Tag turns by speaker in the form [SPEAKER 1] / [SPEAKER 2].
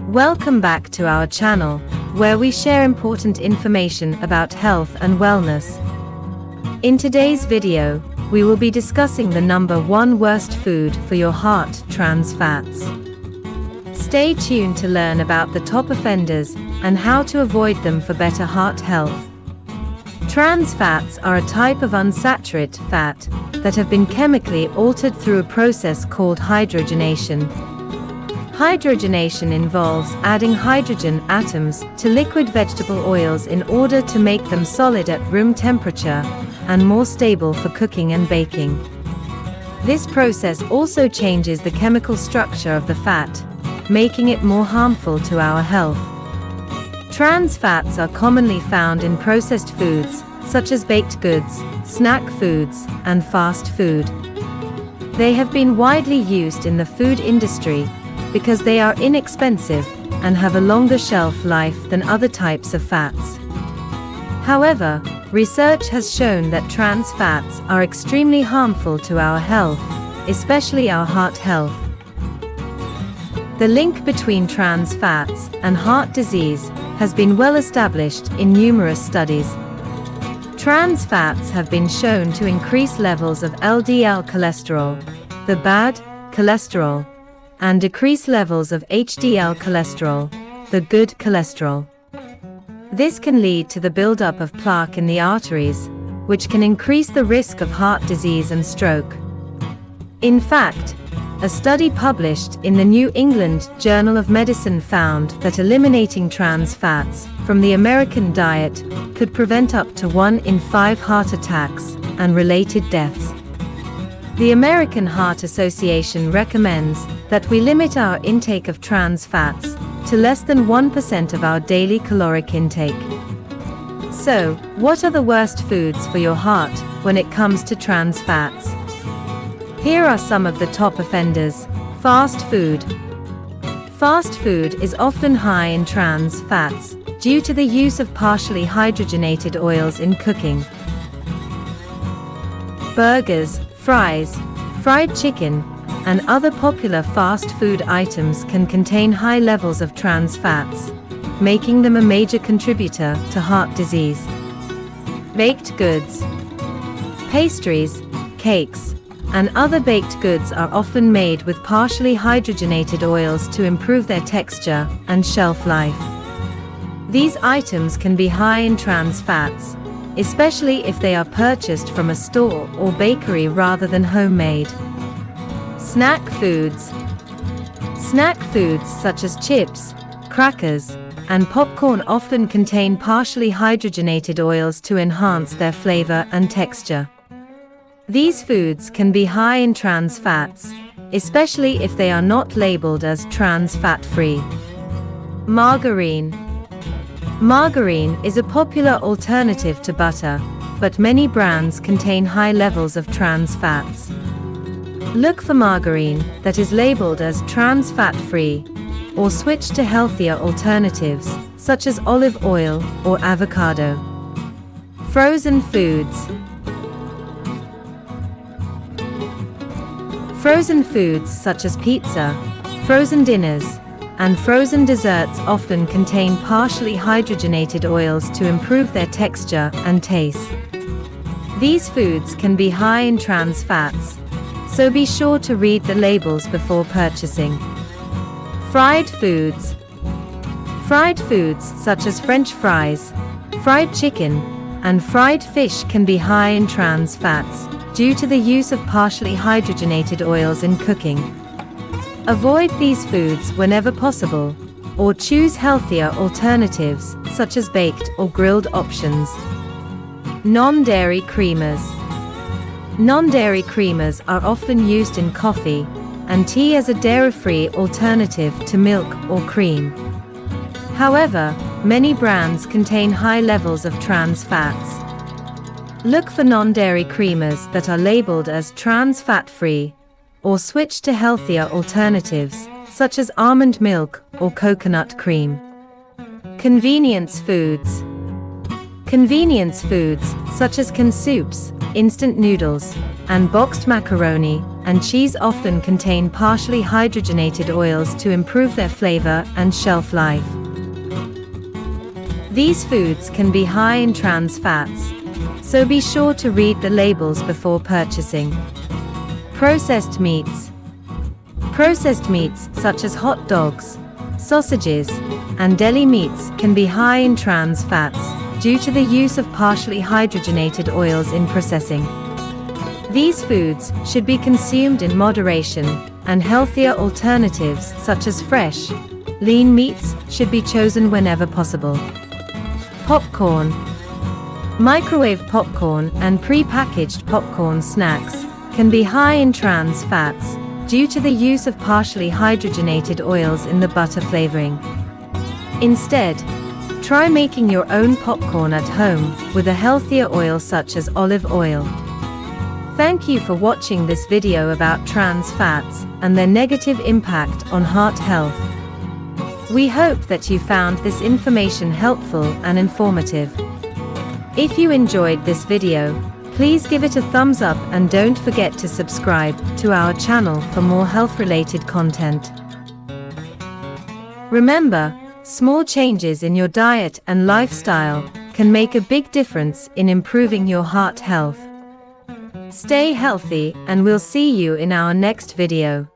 [SPEAKER 1] Welcome back to our channel, where we share important information about health and wellness. In today's video, we will be discussing the number 1 worst food for your heart: trans fats. Stay tuned to learn about the top offenders and how to avoid them for better heart health. Trans fats are a type of unsaturated fat that have been chemically altered through a process called hydrogenation. Hydrogenation involves adding hydrogen atoms to liquid vegetable oils in order to make them solid at room temperature and more stable for cooking and baking. This process also changes the chemical structure of the fat, making it more harmful to our health. Trans fats are commonly found in processed foods, such as baked goods, snack foods, and fast food. They have been widely used in the food industry because they are inexpensive and have a longer shelf life than other types of fats. However, research has shown that trans fats are extremely harmful to our health, especially our heart health. The link between trans fats and heart disease has been well established in numerous studies. Trans fats have been shown to increase levels of LDL cholesterol, the bad cholesterol, and decrease levels of HDL cholesterol, the good cholesterol. This can lead to the buildup of plaque in the arteries, which can increase the risk of heart disease and stroke. In fact, a study published in the New England Journal of Medicine found that eliminating trans fats from the American diet could prevent up to 1 in 5 heart attacks and related deaths. The American Heart Association recommends that we limit our intake of trans fats to less than 1% of our daily caloric intake. So, what are the worst foods for your heart when it comes to trans fats? Here are some of the top offenders. Fast food. Fast food is often high in trans fats due to the use of partially hydrogenated oils in cooking. Burgers, fries, fried chicken, and other popular fast food items can contain high levels of trans fats, making them a major contributor to heart disease. Baked goods. Pastries, cakes, and other baked goods are often made with partially hydrogenated oils to improve their texture and shelf life. These items can be high in trans fats, especially if they are purchased from a store or bakery rather than homemade. Snack foods. Snack foods such as chips, crackers, and popcorn often contain partially hydrogenated oils to enhance their flavor and texture. These foods can be high in trans fats, especially if they are not labeled as trans fat-free. Margarine. Margarine is a popular alternative to butter, but many brands contain high levels of trans fats. Look for margarine that is labeled as trans fat-free, or switch to healthier alternatives, such as olive oil or avocado. Frozen foods. Frozen foods such as pizza, frozen dinners, and frozen desserts often contain partially hydrogenated oils to improve their texture and taste. These foods can be high in trans fats, so be sure to read the labels before purchasing. Fried foods. Fried foods such as French fries, fried chicken, and fried fish can be high in trans fats due to the use of partially hydrogenated oils in cooking. Avoid these foods whenever possible, or choose healthier alternatives such as baked or grilled options. Non-dairy creamers. Non-dairy creamers are often used in coffee and tea as a dairy-free alternative to milk or cream. However, many brands contain high levels of trans fats. Look for non-dairy creamers that are labeled as trans fat-free, or switch to healthier alternatives, such as almond milk or coconut cream. Convenience foods. Convenience foods, such as canned soups, instant noodles, and boxed macaroni and cheese often contain partially hydrogenated oils to improve their flavor and shelf life. These foods can be high in trans fats, so be sure to read the labels before purchasing. Processed meats. Processed meats such as hot dogs, sausages, and deli meats can be high in trans fats due to the use of partially hydrogenated oils in processing. These foods should be consumed in moderation, and healthier alternatives such as fresh, lean meats should be chosen whenever possible. Popcorn. Microwave popcorn and pre-packaged popcorn snacks can be high in trans fats due to the use of partially hydrogenated oils in the butter flavoring. Instead, try making your own popcorn at home with a healthier oil such as olive oil. Thank you for watching this video about trans fats and their negative impact on heart health. We hope that you found this information helpful and informative. If you enjoyed this video, please give it a thumbs up and don't forget to subscribe to our channel for more health-related content. Remember, small changes in your diet and lifestyle can make a big difference in improving your heart health. Stay healthy, and we'll see you in our next video.